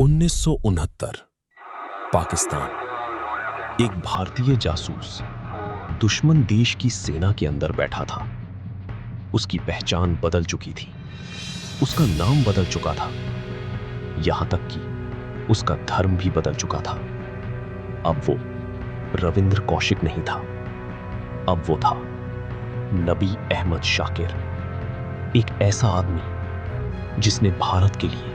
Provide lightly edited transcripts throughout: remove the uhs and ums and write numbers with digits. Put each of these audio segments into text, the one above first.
1969 पाकिस्तान। एक भारतीय जासूस दुश्मन देश की सेना के अंदर बैठा था। उसकी पहचान बदल चुकी थी, उसका नाम बदल चुका था, यहां तक कि उसका धर्म भी बदल चुका था। अब वो रविंद्र कौशिक नहीं था, अब वो था नबी अहमद शाकिर, एक ऐसा आदमी जिसने भारत के लिए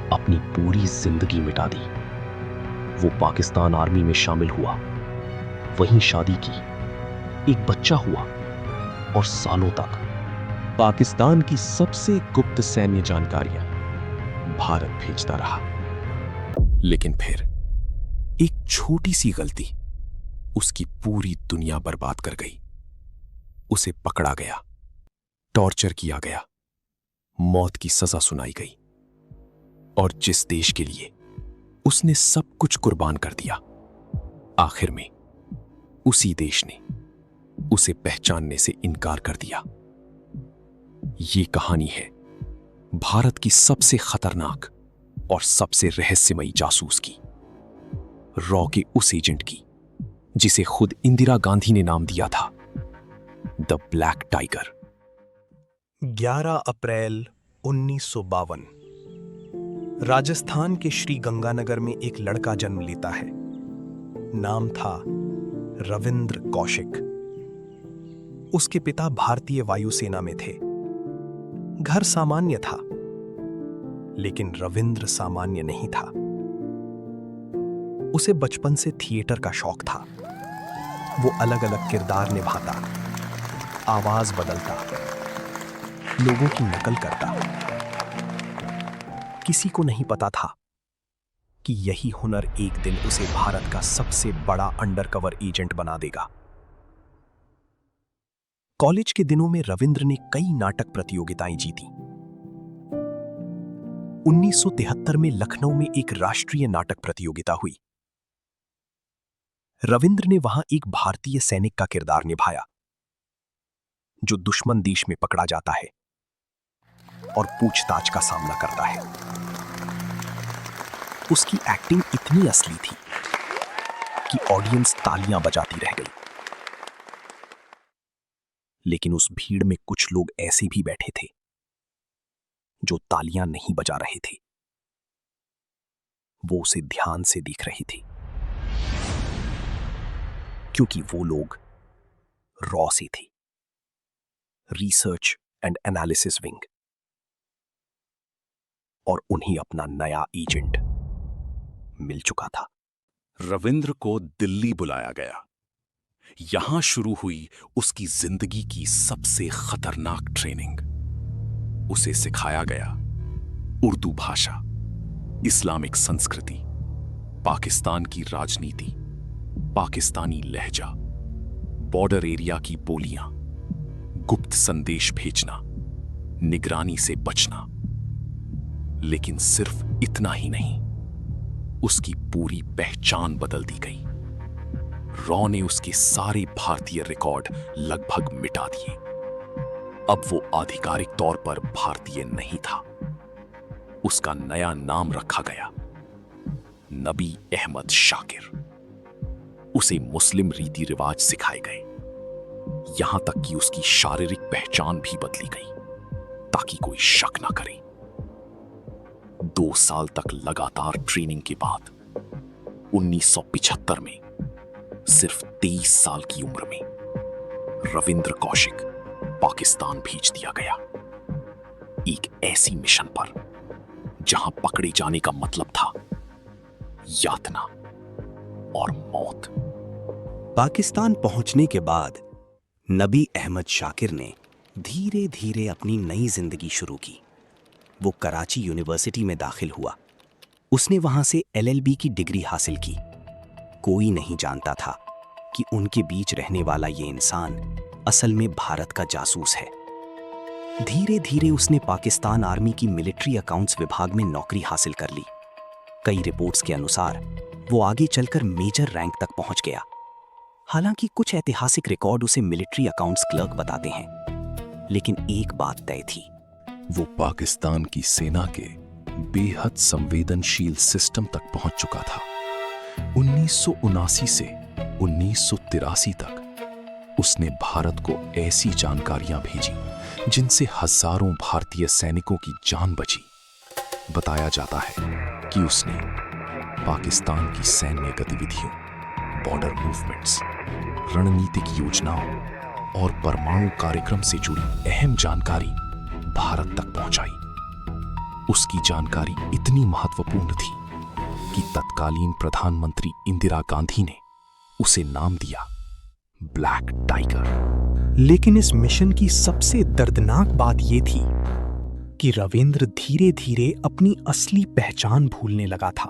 अपनी पूरी जिंदगी मिटा दी। वो पाकिस्तान आर्मी में शामिल हुआ, वहीं शादी की, एक बच्चा हुआ और सालों तक पाकिस्तान की सबसे गुप्त सैन्य जानकारियां भारत भेजता रहा। लेकिन फिर एक छोटी सी गलती उसकी पूरी दुनिया बर्बाद कर गई। उसे पकड़ा गया, टॉर्चर किया गया, मौत की सजा सुनाई गई, और जिस देश के लिए उसने सब कुछ कुर्बान कर दिया, आखिर में उसी देश ने उसे पहचानने से इनकार कर दिया। ये कहानी है भारत की सबसे खतरनाक और सबसे रहस्यमयी जासूस की, रॉ के उस एजेंट की जिसे खुद इंदिरा गांधी ने नाम दिया था द ब्लैक टाइगर। 11 अप्रैल 1952 राजस्थान के श्री गंगानगर में एक लड़का जन्म लेता है। नाम था रविंद्र कौशिक। उसके पिता भारतीय वायुसेना में थे। घर सामान्य था, लेकिन रविंद्र सामान्य नहीं था। उसे बचपन से थिएटर का शौक था। वो अलग अलग किरदार निभाता, आवाज बदलता, लोगों की नकल करता। किसी को नहीं पता था कि यही हुनर एक दिन उसे भारत का सबसे बड़ा अंडरकवर एजेंट बना देगा। कॉलेज के दिनों में रविंद्र ने कई नाटक प्रतियोगिताएं जीती। 1973 में लखनऊ में एक राष्ट्रीय नाटक प्रतियोगिता हुई। रविंद्र ने वहां एक भारतीय सैनिक का किरदार निभाया जो दुश्मन देश में पकड़ा जाता है और पूछताछ का सामना करता है। उसकी एक्टिंग इतनी असली थी कि ऑडियंस तालियां बजाती रह गई। लेकिन उस भीड़ में कुछ लोग ऐसे भी बैठे थे जो तालियां नहीं बजा रहे थे। वो उसे ध्यान से देख रहे थे, क्योंकि वो लोग रॉ से थे, रिसर्च एंड एनालिसिस विंग, और उन्हें अपना नया एजेंट मिल चुका था। रविंद्र को दिल्ली बुलाया गया। यहां शुरू हुई उसकी जिंदगी की सबसे खतरनाक ट्रेनिंग। उसे सिखाया गया उर्दू भाषा, इस्लामिक संस्कृति, पाकिस्तान की राजनीति, पाकिस्तानी लहजा, बॉर्डर एरिया की बोलियां, गुप्त संदेश भेजना, निगरानी से बचना। लेकिन सिर्फ इतना ही नहीं, उसकी पूरी पहचान बदल दी गई। रॉ ने उसके सारे भारतीय रिकॉर्ड लगभग मिटा दिए। अब वो आधिकारिक तौर पर भारतीय नहीं था। उसका नया नाम रखा गया नबी अहमद शाकिर। उसे मुस्लिम रीति रिवाज सिखाए गए, यहां तक कि उसकी शारीरिक पहचान भी बदली गई ताकि कोई शक ना करे। 2 साल तक लगातार ट्रेनिंग के बाद 1975 में सिर्फ 23 साल की उम्र में रविंद्र कौशिक पाकिस्तान भेज दिया गया, एक ऐसी मिशन पर जहां पकड़े जाने का मतलब था यातना और मौत। पाकिस्तान पहुंचने के बाद नबी अहमद शाकिर ने धीरे धीरे अपनी नई जिंदगी शुरू की। वो कराची यूनिवर्सिटी में दाखिल हुआ। उसने वहां से LLB की डिग्री हासिल की। कोई नहीं जानता था कि उनके बीच रहने वाला ये इंसान असल में भारत का जासूस है। धीरे धीरे उसने पाकिस्तान आर्मी की मिलिट्री अकाउंट्स विभाग में नौकरी हासिल कर ली। कई रिपोर्ट्स के अनुसार वो आगे चलकर मेजर रैंक तक पहुंच गया। हालांकि कुछ ऐतिहासिक रिकॉर्ड उसे मिलिट्री अकाउंट्स क्लर्क बताते हैं, लेकिन एक बात तय थी, वो पाकिस्तान की सेना के बेहद संवेदनशील सिस्टम तक पहुंच चुका था। 1979 से 1983 तक उसने भारत को ऐसी जानकारियां भेजी जिनसे हजारों भारतीय सैनिकों की जान बची। बताया जाता है कि उसने पाकिस्तान की सैन्य गतिविधियों, बॉर्डर मूवमेंट्स, रणनीतिक योजनाओं और परमाणु कार्यक्रम से जुड़ी अहम जानकारी भारत तक पहुंचाई। उसकी जानकारी इतनी महत्वपूर्ण थी कि तत्कालीन प्रधानमंत्री इंदिरा गांधी ने उसे नाम दिया ब्लैक टाइगर। लेकिन इस मिशन की सबसे दर्दनाक बात यह थी कि रविंद्र धीरे धीरे अपनी असली पहचान भूलने लगा था।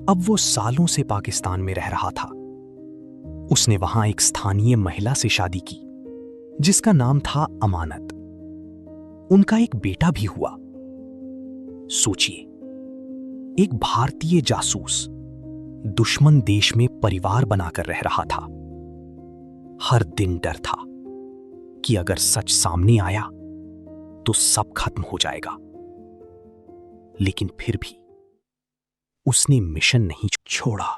अब वो सालों से पाकिस्तान में रह रहा था। उसने वहां एक स्थानीय महिला से शादी की जिसका नाम था अमानत। उनका एक बेटा भी हुआ। सोचिए, एक भारतीय जासूस दुश्मन देश में परिवार बनाकर रह रहा था। हर दिन डर था कि अगर सच सामने आया तो सब खत्म हो जाएगा। लेकिन फिर भी उसने मिशन नहीं छोड़ा,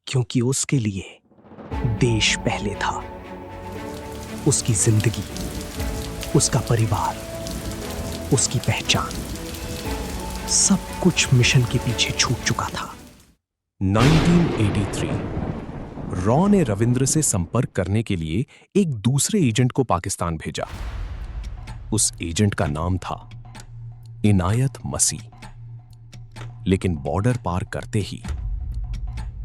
क्योंकि उसके लिए देश पहले था। उसकी जिंदगी, उसका परिवार, उसकी पहचान, सब कुछ मिशन के पीछे छूट चुका था। 1983 रॉ ने रविंद्र से संपर्क करने के लिए एक दूसरे एजेंट को पाकिस्तान भेजा। उस एजेंट का नाम था इनायत मसीह। लेकिन बॉर्डर पार करते ही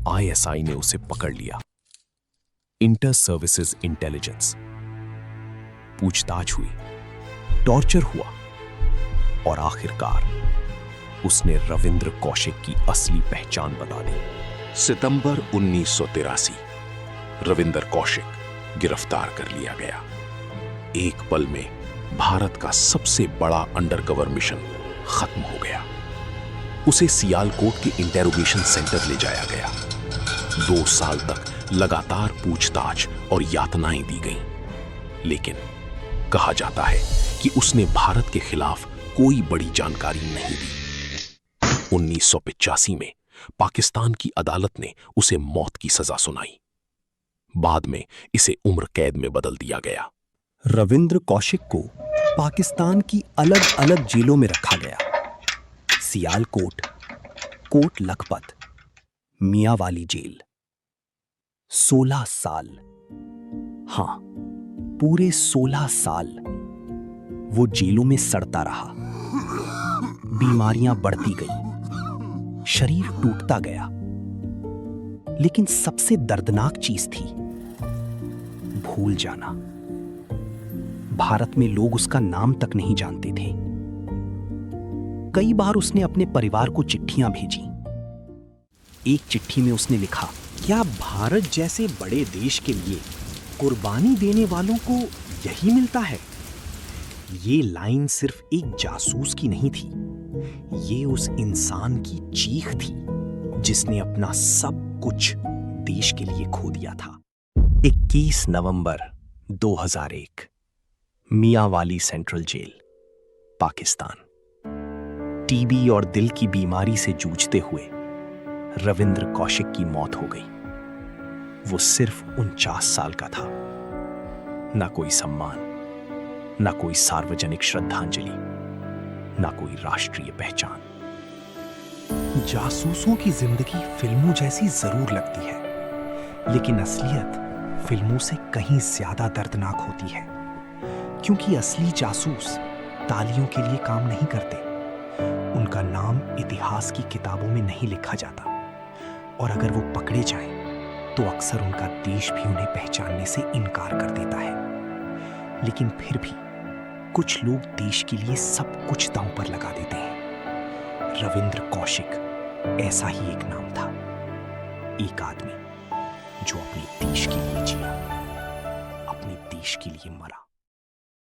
आईएसआई ने उसे पकड़ लिया। Inter services intelligence. पूछताछ हुई, टॉर्चर हुआ और आखिरकार उसने रविंद्र कौशिक की असली पहचान बता दी। सितंबर 1983 रविंद्र कौशिक गिरफ्तार कर लिया गया। एक पल में भारत का सबसे बड़ा अंडरकवर मिशन खत्म हो गया। उसे सियालकोट के इंटेरोगेशन सेंटर ले जाया गया। 2 साल तक लगातार पूछताछ और यातनाएं दी गईं। लेकिन कहा जाता है कि उसने भारत के खिलाफ कोई बड़ी जानकारी नहीं दी। 1985 में पाकिस्तान की अदालत ने उसे मौत की सजा सुनाई। बाद में इसे उम्र कैद में बदल दिया गया। रविंद्र कौशिक को पाकिस्तान की अलग अलग जेलों में रखा गया। सियालकोट, कोट लखपत, मियांवाली जेल। 16 साल, हां, पूरे 16 साल वो जेलों में सड़ता रहा। बीमारियां बढ़ती गई, शरीर टूटता गया। लेकिन सबसे दर्दनाक चीज थी भूल जाना। भारत में लोग उसका नाम तक नहीं जानते थे। कई बार उसने अपने परिवार को चिट्ठियां भेजी। एक चिट्ठी में उसने लिखा, क्या भारत जैसे बड़े देश के लिए कुर्बानी देने वालों को यही मिलता है? ये लाइन सिर्फ एक जासूस की नहीं थी, ये उस इंसान की चीख थी जिसने अपना सब कुछ देश के लिए खो दिया था। 21 नवंबर 2001, Mianwali central jail, Pakistan. TB और दिल की बीमारी से जूझते हुए रविंद्र कौशिक की मौत हो गई। वो सिर्फ 49 साल का था। ना कोई सम्मान, ना कोई सार्वजनिक श्रद्धांजलि, ना कोई राष्ट्रीय पहचान। जासूसों की जिंदगी फिल्मों जैसी जरूर लगती है, लेकिन असलियत फिल्मों से कहीं ज्यादा दर्दनाक होती है। क्योंकि असली जासूस तालियों के लिए काम नहीं करते। उनका नाम इतिहास की किताबों में नहीं लिखा जाता, और अगर वो पकड़े जाएं, तो अक्सर उनका देश भी उन्हें पहचानने से इनकार कर देता है। लेकिन फिर भी कुछ लोग देश के लिए सब कुछ दांव पर लगा देते हैं। रविंद्र कौशिक ऐसा ही एक नाम था। एक आदमी जो अपने देश के लिए जिया, अपने देश के लिए मरा।